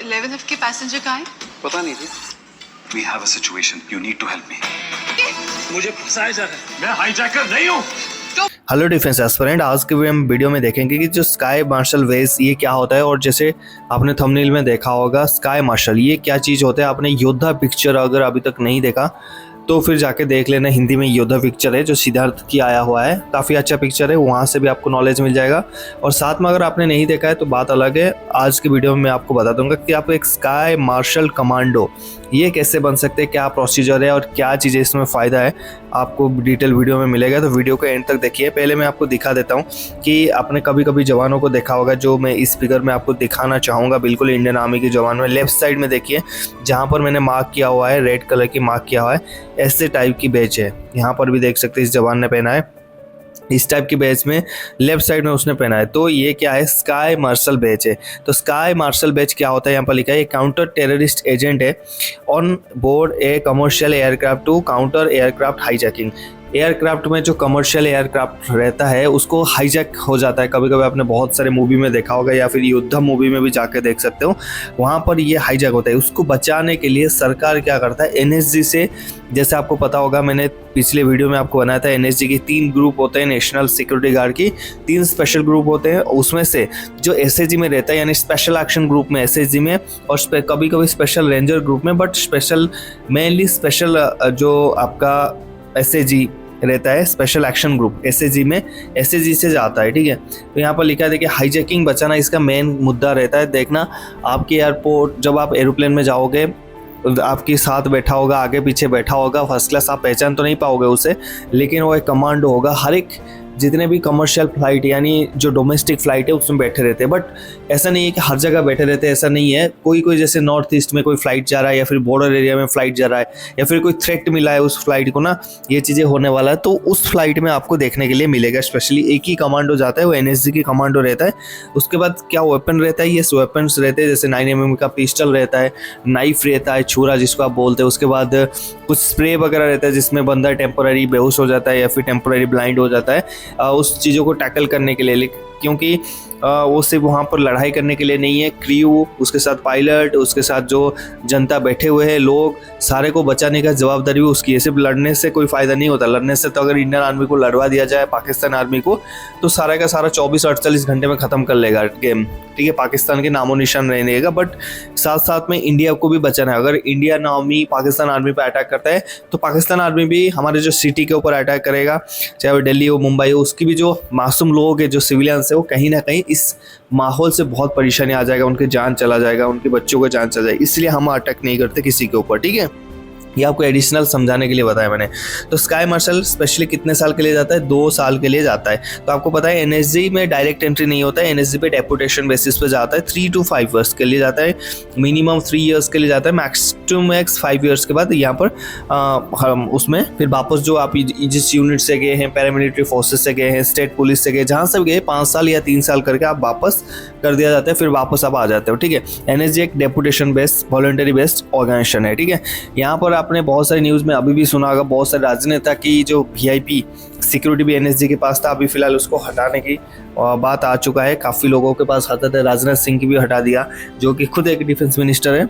11F के passenger कहाँ हैं? पता नहीं जी। We have a situation. You need to help me. मुझे फंसाया जा रहा है। मैं हाईजैकर नहीं हूँ। हेलो डिफेंस एस्पिरेंट, आज के हम वीडियो में देखेंगे कि जो स्काई मार्शल वेस ये क्या होता है। और जैसे आपने थंबनेल में देखा होगा स्काई मार्शल ये क्या चीज़ होता है। आपने योद्धा पिक्चर अगर अभी तक नहीं देखा तो फिर जाके देख लेना। हिंदी में योद्धा पिक्चर है जो सिद्धार्थ की आया हुआ है, काफ़ी अच्छा पिक्चर है, वहाँ से भी आपको नॉलेज मिल जाएगा। और साथ में अगर आपने नहीं देखा है तो बात अलग है। आज की वीडियो में मैं आपको बता दूंगा कि आप एक स्काई मार्शल कमांडो ये कैसे बन सकते हैं, क्या प्रोसीजर है और क्या चीज़ें इसमें फ़ायदा है, आपको डिटेल वीडियो में मिलेगा। तो वीडियो को एंड तक देखिए। पहले मैं आपको दिखा देता हूँ कि आपने कभी कभी जवानों को देखा होगा, जो मैं इस फिगर में आपको दिखाना चाहूँगा बिल्कुल इंडियन आर्मी के जवान में। लेफ्ट साइड में देखिए जहाँ पर मैंने मार्क किया हुआ है, रेड कलर की मार्क किया हुआ है, ऐसे टाइप की बैच है। यहाँ पर भी देख सकते हैं इस जवान ने पहना है, इस टाइप की बैच में लेफ्ट साइड में उसने पहना है। तो ये क्या है, स्काई मार्शल बैच है। तो स्काई मार्शल बैच क्या होता है, यहाँ पर लिखा है ये काउंटर टेररिस्ट एजेंट है on board a commercial aircraft to counter aircraft hijacking. Aircraft में जो कमर्शियल एयरक्राफ्ट रहता है उसको हाईजैक हो जाता है। कभी कभी आपने बहुत सारे मूवी में देखा होगा या फिर योद्धा मूवी में भी जाके देख सकते हो, वहाँ पर ये हाईजैक होता है। उसको बचाने के लिए सरकार क्या करता है, एनएसजी से, जैसे आपको पता होगा मैंने पिछले वीडियो में आपको बनाया था, एनएसजी के 3 ग्रुप होते हैं, नेशनल सिक्योरिटी गार्ड की 3 स्पेशल ग्रुप होते हैं। उसमें से जो एसएजी में रहता है यानी स्पेशल एक्शन ग्रुप में एसएजी में, और कभी कभी स्पेशल रेंजर ग्रुप में, बट स्पेशल मेनली स्पेशल जो आपका एसएजी रहता है स्पेशल एक्शन ग्रुप एसएजी में, एसएजी से जाता है। ठीक है, तो यहाँ पर लिखा है देखिए हाईजैकिंग बचाना इसका मेन मुद्दा रहता है। देखना आपके एयरपोर्ट जब आप एरोप्लेन में जाओगे, आपके साथ बैठा होगा, आगे पीछे बैठा होगा फर्स्ट क्लास, आप पहचान तो नहीं पाओगे उसे, लेकिन वो एक कमांडो होगा। हर एक जितने भी कमर्शियल फ्लाइट यानी जो डोमेस्टिक फ्लाइट है उसमें बैठे रहते हैं। बट ऐसा नहीं है कि हर जगह बैठे रहते हैं, ऐसा नहीं है। कोई कोई जैसे नॉर्थ ईस्ट में कोई फ्लाइट जा रहा है या फिर बॉर्डर एरिया में फ्लाइट जा रहा है या फिर कोई थ्रेट मिला है उस फ्लाइट को ना, ये चीज़ें होने वाला है, तो उस फ्लाइट में आपको देखने के लिए मिलेगा। स्पेशली एक ही कमांडो जाता है, वो एनएसजी की कमांडो रहता है। उसके बाद क्या वेपन रहता है, ये वेपन्स रहते हैं जैसे 9mm का पिस्टल रहता है, नाइफ रहता है, छुरा जिसको आप बोलते हैं। उसके बाद कुछ स्प्रे वगैरह रहता है जिसमें बंदा टेम्पोररी बेहोश हो जाता है या फिर टेम्पोररी ब्लाइंड हो जाता है उस चीज़ों को टैकल करने के लिए। क्योंकि वो सिर्फ वहाँ पर लड़ाई करने के लिए नहीं है, क्रू, उसके साथ पायलट, उसके साथ जो जनता बैठे हुए हैं लोग, सारे को बचाने का जवाबदारी भी उसकी है। सिर्फ लड़ने से कोई फ़ायदा नहीं होता। लड़ने से तो अगर इंडियन आर्मी को लड़वा दिया जाए पाकिस्तान आर्मी को तो सारा का सारा 24-48 घंटे में ख़त्म कर लेगा गेम। ठीक है, पाकिस्तान के नामो निशान नहीं रहेगा। बट साथ साथ में इंडिया को भी बचाना है। अगर इंडियन आर्मी पाकिस्तान आर्मी पर अटैक करता है तो पाकिस्तान आर्मी भी हमारे जो सिटी के ऊपर अटैक करेगा, चाहे वो दिल्ली हो, मुंबई हो, उसकी भी जो मासूम लोग हैं, जो सिविलियंस है, वो कहीं ना कहीं इस माहौल से बहुत परेशानी आ जाएगा, उनकी जान चला जाएगा, उनके बच्चों का जान चला जाएगा। इसलिए हम अटैक नहीं करते किसी के ऊपर। ठीक है, ये आपको एडिशनल समझाने के लिए बताया मैंने। तो स्काई मार्शल स्पेशली कितने साल के लिए जाता है, 2 साल के लिए जाता है। तो आपको पता है एनएसजी में डायरेक्ट एंट्री नहीं होता है, एनएसजी पे डेपुटेशन बेसिस पे जाता है। 3 to 5 इयर्स के लिए जाता है, मिनिमम 3 इयर्स के लिए जाता है, मैक्स टू मैक्स 5 इयर्स के बाद यहाँ पर उसमें फिर वापस जो आप जिस यूनिट से गए हैं, पैरामिलिट्री फोर्सेस से गए हैं, स्टेट पुलिस से गए, जहाँ से गए 5 साल या 3 साल करके आप वापस कर दिया जाता है, फिर वापस आप आ जाते हो। ठीक है, एनएसजी एक deputation based voluntary based organisation है। ठीक है, यहाँ पर आपने बहुत सारी न्यूज़ में अभी भी सुना होगा, बहुत सारे राजनेता की जो वीआईपी सिक्योरिटी भी एनएसजी के पास था, अभी फिलहाल उसको हटाने की बात आ चुका है। काफ़ी लोगों के पास आता था, राजनाथ सिंह की भी हटा दिया जो कि खुद एक डिफेंस मिनिस्टर है,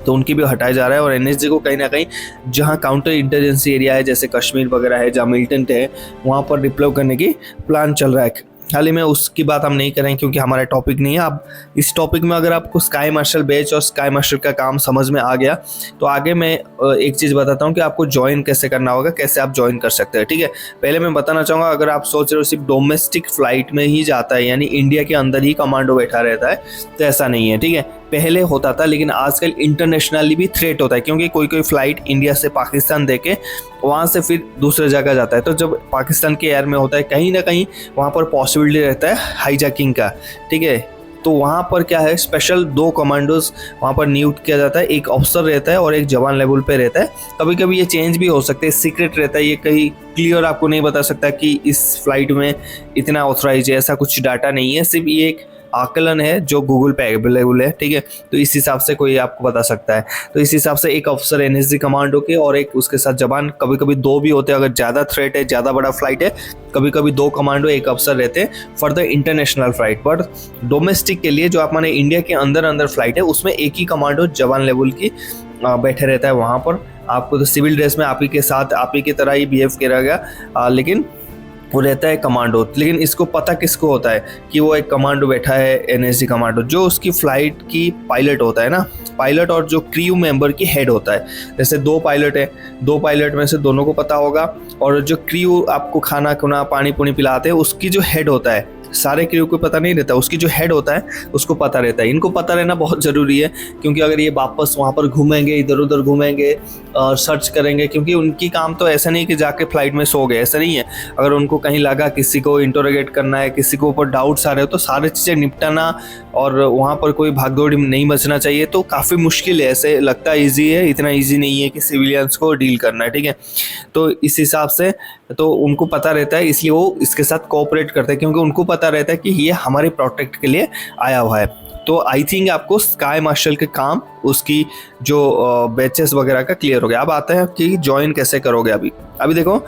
तो उनकी भी हटाया जा रहा है। और एनएसजी को कहीं ना कहीं जहां काउंटर इंटेलिजेंसी एरिया है जैसे कश्मीर वगैरह है, जहां मिलिटेंट है, वहां पर डिप्लॉय करने की प्लान चल रहा है। हाल ही में उसकी बात हम नहीं करें क्योंकि हमारा टॉपिक नहीं है। अब इस टॉपिक में अगर आपको स्काई मार्शल बैच और स्काई मार्शल का काम समझ में आ गया तो आगे मैं एक चीज़ बताता हूँ कि आपको ज्वाइन कैसे करना होगा, कैसे आप ज्वाइन कर सकते हैं। ठीक है, पहले मैं बताना चाहूँगा, अगर आप सोच रहे हो सिर्फ डोमेस्टिक फ्लाइट में ही जाता है यानी इंडिया के अंदर ही कमांडो बैठा रहता है, तो ऐसा नहीं है। ठीक है, पहले होता था लेकिन आजकल इंटरनेशनली भी थ्रेट होता है, क्योंकि कोई कोई फ्लाइट इंडिया से पाकिस्तान देके वहाँ से फिर दूसरे जगह जाता है। तो जब पाकिस्तान के एयर में होता है कहीं ना कहीं वहाँ पर पॉसिबिलिटी रहता है हाईजैकिंग का। ठीक है, तो वहाँ पर क्या है, स्पेशल 2 कमांडोज वहाँ पर नियुक्त किया जाता है, एक ऑफिसर रहता है और एक जवान लेवल पे रहता है। कभी कभी ये चेंज भी हो सकते हैं, सीक्रेट रहता है, ये कहीं क्लियर आपको नहीं बता सकता कि इस फ्लाइट में इतना ऑथराइज है, ऐसा कुछ डाटा नहीं है। सिर्फ ये एक आकलन है जो गूगल पे अवेलेबल है, ठीक है। तो इस हिसाब से कोई आपको बता सकता है। तो इस हिसाब से एक अफसर एनएसजी कमांडो के और एक उसके साथ जवान, कभी कभी 2 भी होते हैं अगर ज़्यादा थ्रेट है, ज़्यादा बड़ा फ्लाइट है, कभी कभी 2 कमांडो 1 अफसर रहते हैं for the international flight. But domestic के लिए जो आप माने इंडिया के अंदर फ्लाइट है उसमें एक ही कमांडो जवान लेवल की बैठे रहता है वहाँ पर। आपको तो सिविल ड्रेस में आप ही के साथ आप ही की तरह ही बिहेव किया गया, लेकिन वो रहता है कमांडो। लेकिन इसको पता किसको होता है कि वो एक कमांडो बैठा है एनएसजी कमांडो, जो उसकी फ्लाइट की पायलट होता है ना, पायलट और जो क्रू मेंबर की हेड होता है। जैसे 2 पायलट है, 2 पायलट में से दोनों को पता होगा, और जो क्रू आपको खाना खुना पानी पुनी पिलाते हैं उसकी जो हेड होता है, सारे क्रू को पता नहीं रहता, उसकी जो हेड होता है उसको पता रहता है। इनको पता रहना बहुत ज़रूरी है, क्योंकि अगर ये वापस वहाँ पर घूमेंगे, इधर उधर घूमेंगे और सर्च करेंगे, क्योंकि उनकी काम तो ऐसा नहीं कि जाके फ्लाइट में सो गए, ऐसा नहीं है। अगर उनको कहीं लगा किसी को इंटरोगेट करना है, किसी को ऊपर डाउट्स आ रहे हो, तो सारी चीज़ें निपटाना और वहाँ पर कोई भागदौड़ नहीं बचना चाहिए। तो काफ़ी मुश्किल है, ऐसे लगता है ईजी है, इतना ईजी नहीं है कि सिविलियंस को डील करना है, ठीक है। तो इस हिसाब से तो उनको पता रहता है, इसलिए वो इसके साथ कोऑपरेट करते हैं, क्योंकि उनको पता रहता है कि ये हमारे प्रोटेक्ट के लिए आया हुआ है। तो आई थिंक आपको स्काई मार्शल के काम, उसकी जो बैचेस वगैरह का क्लियर हो गया। अब आता है कि ज्वाइन कैसे करोगे। अभी देखो,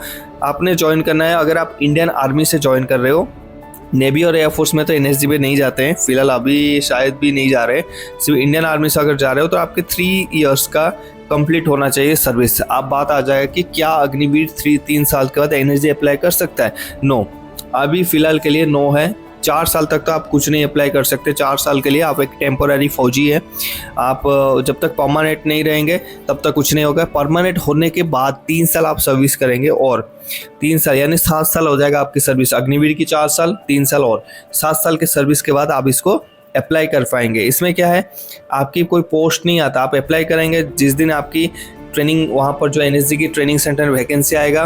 आपने ज्वाइन करना है। अगर आप इंडियन आर्मी से ज्वाइन कर रहे हो, नेवी और एयरफोर्स में तो एनएसजी पे नहीं जाते हैं फिलहाल, अभी शायद भी नहीं जा रहे, सिर्फ इंडियन आर्मी से अगर जा रहे हो तो आपके 3 इयर्स का कंप्लीट होना चाहिए सर्विस। अब बात आ जाएगा कि क्या अग्निवीर 3 साल के बाद एनएसजी अप्लाई कर सकता है? नो, अभी फिलहाल के लिए नो है। 4 साल तक तो आप कुछ नहीं अप्लाई कर सकते। 4 साल के लिए आप एक टेम्पोररी फौजी है। आप जब तक परमानेंट नहीं रहेंगे तब तक कुछ नहीं होगा। परमानेंट होने के बाद 3 साल आप सर्विस करेंगे, और 3 साल यानी 7 साल हो जाएगा आपकी सर्विस। अग्निवीर की 4 साल, 3 साल और 7 साल के सर्विस के बाद आप इसको अप्लाई कर पाएंगे। इसमें क्या है, आपकी कोई पोस्ट नहीं आता, आप अप्लाई करेंगे जिस दिन आपकी ट्रेनिंग, वहाँ पर जो एनएसजी की ट्रेनिंग सेंटर में वैकेंसी आएगा,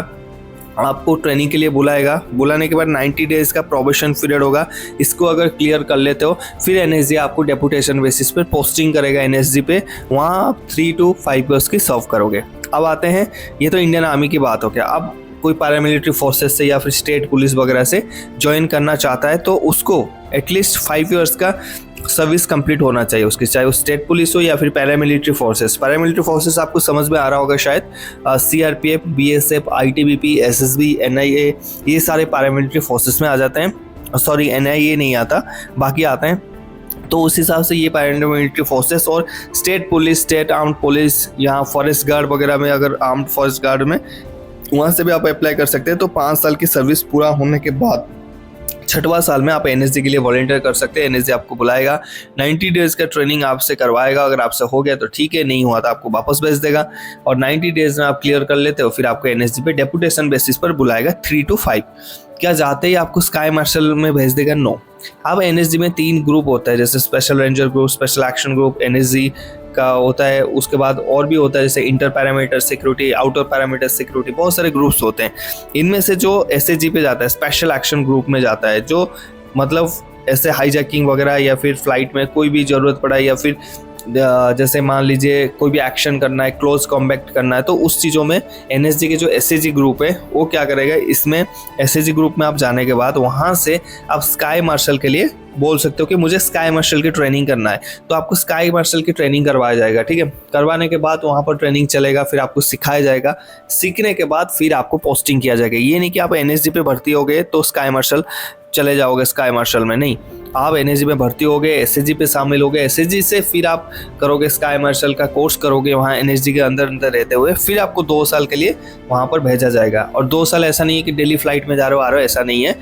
आपको ट्रेनिंग के लिए बुलाएगा। बुलाने के बाद 90 डेज का प्रोबेशन पीरियड होगा। इसको अगर क्लियर कर लेते हो, फिर एनएसजी आपको डेपुटेशन बेसिस पर पोस्टिंग करेगा एनएसजी पे, वहाँ आप 3 to 5 ईयर्स की सर्व करोगे। अब आते हैं, ये तो इंडियन आर्मी की बात हो गया। अब कोई पैरामिलिट्री फोर्सेस से या फिर स्टेट पुलिस वगैरह से ज्वाइन करना चाहता है तो उसको एटलीस्ट 5 ईयर्स का सर्विस कंप्लीट होना चाहिए उसकी, चाहे वो स्टेट पुलिस हो या फिर पैरामिलिट्री फोर्सेस। पैरामिलिट्री फोर्सेस आपको समझ में आ रहा होगा शायद, CRPF, BSF, ITBP, SSB, NIA, ये सारे पैरामिलिट्री फोर्सेस में आ जाते हैं। सॉरी, एनआईए नहीं आता, बाकी आते हैं। तो उस हिसाब से ये पैरामिलिट्री फोर्सेस और state police, state armed police, यहाँ फॉरेस्ट गार्ड वगैरह में, अगर आर्म्ड फॉरेस्ट गार्ड में, वहाँ से भी आप अप्लाई कर सकते हैं। तो 5 साल की सर्विस पूरा होने के बाद 6वां साल में आप एनएसजी के लिए वॉलंटियर कर सकते हैं। एनएसजी आपको बुलाएगा, 90 डेज का ट्रेनिंग आपसे करवाएगा। अगर आपसे हो गया तो ठीक है, नहीं हुआ तो आपको वापस भेज देगा। और 90 डेज में आप क्लियर कर लेते हो, फिर आपको एनएसजी पे डेपुटेशन बेसिस पर बुलाएगा 3 to 5। क्या जाते ही आपको स्काई मार्शल में भेज देगा? नो। अब एनएसजी में 3 ग्रुप होता है, जैसे special ranger group, special action group NSG का होता है। उसके बाद और भी होता है, जैसे inter parameter security, outer parameter security, बहुत सारे ग्रुप्स होते हैं। इनमें से जो एसएजी पे जाता है, स्पेशल एक्शन ग्रुप में जाता है, जो मतलब ऐसे हाईजैकिंग वगैरह या फिर फ्लाइट में कोई भी ज़रूरत पड़ा या फिर जैसे मान लीजिए कोई भी एक्शन करना है, क्लोज कॉम्बैट करना है, तो उस चीज़ों में एनएसजी के जो एसएजी ग्रुप है वो क्या करेगा, इसमें एसएजी ग्रुप में आप जाने के बाद वहाँ से आप स्काई मार्शल के लिए बोल सकते हो कि मुझे स्काई मार्शल की ट्रेनिंग करना है, तो आपको स्काई मार्शल की ट्रेनिंग करवाया जाएगा। ठीक है, करवाने के बाद वहाँ पर ट्रेनिंग चलेगा, फिर आपको सिखाया जाएगा। सीखने के बाद फिर आपको पोस्टिंग किया जाएगा। ये नहीं कि आप एनएसजी पे भर्ती हो गए तो स्काई मार्शल चले जाओगे स्काई मार्शल में, नहीं, आप एनएसजी में भर्ती हो गए, एसएजी पे शामिल हो गए, एसएजी से फिर आप करोगे स्काई मार्शल का कोर्स करोगे वहाँ एनएसजी के अंदर रहते हुए, फिर आपको 2 साल के लिए वहाँ पर भेजा जाएगा। और 2 साल ऐसा नहीं है कि डेली फ्लाइट में जा रहे हो आ रहे हो, ऐसा नहीं है।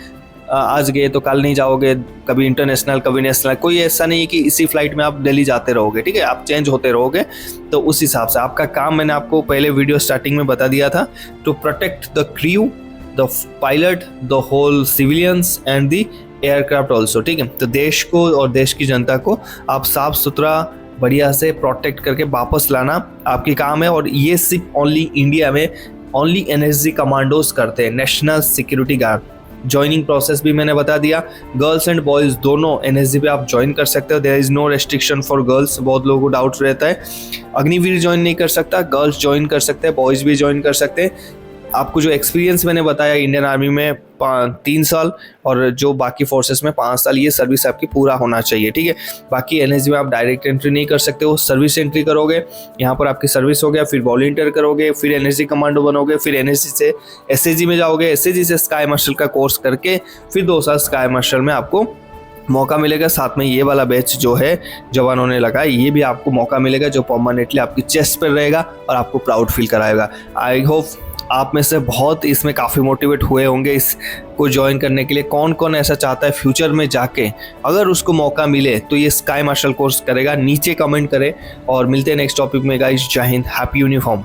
आज गए तो कल नहीं जाओगे, कभी इंटरनेशनल कभी नेशनल, कोई ऐसा नहीं है कि इसी फ्लाइट में आप दिल्ली जाते रहोगे। ठीक है, आप चेंज होते रहोगे। तो उस हिसाब से आपका काम मैंने आपको पहले वीडियो स्टार्टिंग में बता दिया था, to protect the crew, the pilot, the whole civilians and the aircraft also. ठीक है, तो देश को और देश की जनता को आप साफ सुथरा बढ़िया से प्रोटेक्ट करके वापस लाना आपकी काम है। और ये सिर्फ ओनली इंडिया में ओनली एनएसजी कमांडोज करते हैं, national security guard. Joining process भी मैंने बता दिया, गर्ल्स एंड बॉयज़ दोनों एनएसजी पे आप ज्वाइन कर सकते हो। There is no restriction for girls. बहुत लोगों को डाउट रहता है, अग्निवीर ज्वाइन नहीं कर सकता, गर्ल्स ज्वाइन कर सकते हैं, बॉयज़ भी ज्वाइन कर सकते हैं। आपको जो एक्सपीरियंस मैंने बताया इंडियन आर्मी में 3 साल और जो बाकी फोर्सेस में 5 साल, ये सर्विस आपकी पूरा होना चाहिए, ठीक है। बाकी एनएसजी में आप डायरेक्ट एंट्री नहीं कर सकते हो, सर्विस एंट्री करोगे, यहाँ पर आपकी सर्विस हो गया, फिर वॉलंटियर करोगे, फिर एनएसजी कमांडो बनोगे, फिर एनएसजी से एसएजी में जाओगे, एसएजी से स्काई मार्शल का कोर्स करके फिर 2 साल स्काई मार्शल में आपको मौका मिलेगा। साथ में ये वाला बैच जो है जवानों ने लगाया, ये भी आपको मौका मिलेगा जो परमानेंटली आपकी चेस्ट पर रहेगा और आपको प्राउड फील कराएगा। आई होप आप में से बहुत इसमें काफ़ी मोटिवेट हुए होंगे इसको ज्वाइन करने के लिए। कौन कौन ऐसा चाहता है फ्यूचर में जाके अगर उसको मौका मिले तो ये स्काई मार्शल कोर्स करेगा, नीचे कमेंट करें और मिलते हैं नेक्स्ट टॉपिक में गाइस। जय हिंद, हैप्पी यूनिफॉर्म।